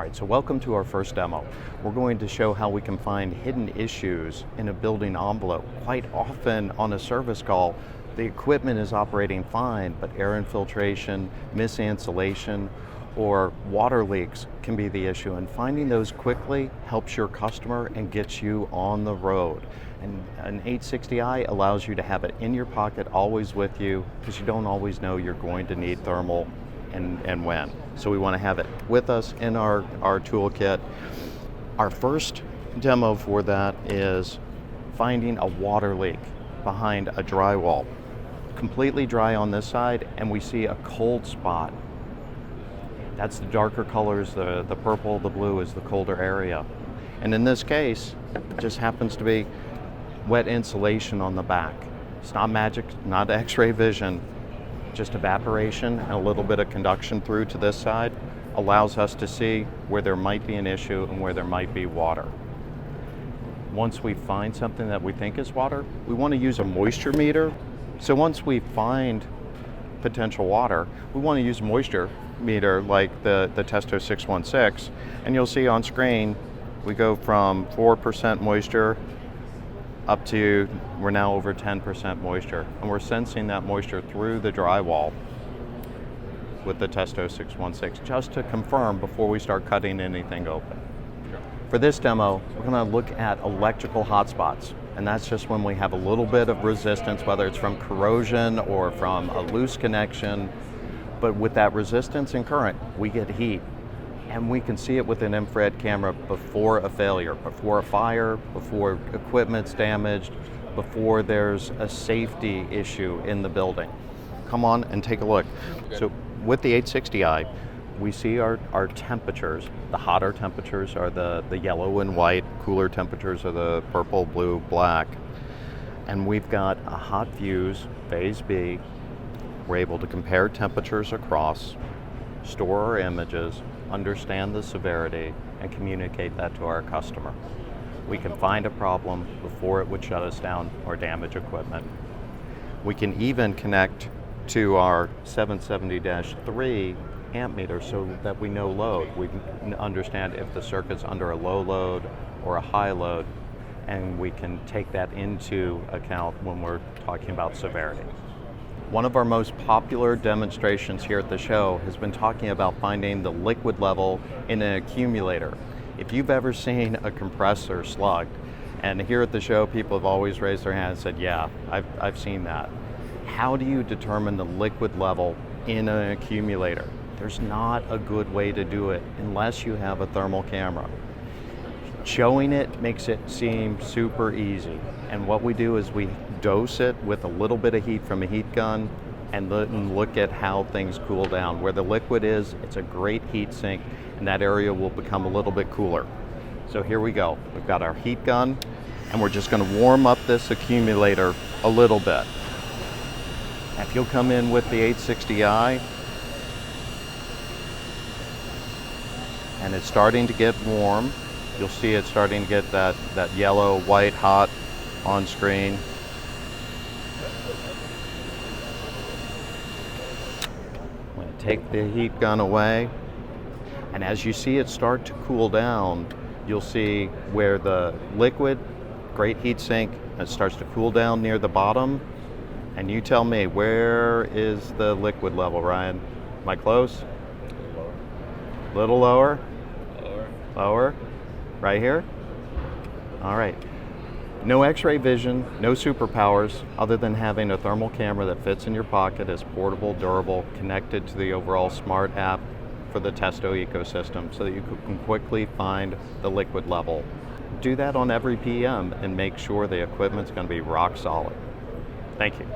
right, so welcome to our first demo. We're going to show how we can find hidden issues in a building envelope. Quite often on a service call, the equipment is operating fine, but air infiltration, misinsulation, or water leaks can be the issue. And finding those quickly helps your customer and gets you on the road. And an 860i allows you to have it in your pocket, always with you, because you don't always know you're going to need thermal and when. So we want to have it with us in our toolkit. Our first demo for that is finding a water leak behind a drywall. Completely dry on this side, and we see a cold spot. That's the darker colors, the purple, the blue is the colder area. And in this case, it just happens to be wet insulation on the back. It's not magic, not X-ray vision, just evaporation and a little bit of conduction through to this side allows us to see where there might be an issue and where there might be water. Once we find something that we think is water, we want to use a moisture meter. So once we find potential water, we want to use a moisture meter like the Testo 616, and you'll see on screen we go from 4% moisture up to, we're now over 10% moisture, and we're sensing that moisture through the drywall with the Testo 616 just to confirm before we start cutting anything open. For this demo, we're going to look at electrical hotspots, and that's just when we have a little bit of resistance, whether it's from corrosion or from a loose connection. But with that resistance and current, we get heat, and we can see it with an infrared camera before a failure, before a fire, before equipment's damaged, before there's a safety issue in the building. Come on and take a look. Okay. So with the 860i, we see our temperatures. The hotter temperatures are the yellow and white, cooler temperatures are the purple, blue, black. And we've got a hot fuse, phase B. We're able to compare temperatures across, store our images, understand the severity, and communicate that to our customer. We can find a problem before it would shut us down or damage equipment. We can even connect to our 770-3 amp meter so that we know load. We can understand if the circuit's under a low load or a high load, and we can take that into account when we're talking about severity. One of our most popular demonstrations here at the show has been talking about finding the liquid level in an accumulator. If you've ever seen a compressor slug, and here at the show people have always raised their hand and said, yeah, I've seen that. How do you determine the liquid level in an accumulator? There's not a good way to do it unless you have a thermal camera. Showing it makes it seem super easy. And what we do is we dose it with a little bit of heat from a heat gun and look at how things cool down. Where the liquid is, it's a great heat sink, and that area will become a little bit cooler. So here we go. We've got our heat gun, and we're just going to warm up this accumulator a little bit. If you'll come in with the 860i, and it's starting to get warm, you'll see it starting to get that yellow, white, hot on screen. I'm going to take the heat gun away, and as you see it start to cool down, you'll see where the liquid, great heat sink, it starts to cool down near the bottom. And you tell me, where is the liquid level, Ryan? Am I close? Lower. Little lower? Lower. Lower? Right here? All right. No X-ray vision, no superpowers, other than having a thermal camera that fits in your pocket, is portable, durable, connected to the overall smart app for the Testo ecosystem so that you can quickly find the liquid level. Do that on every PM and make sure the equipment's going to be rock solid. Thank you.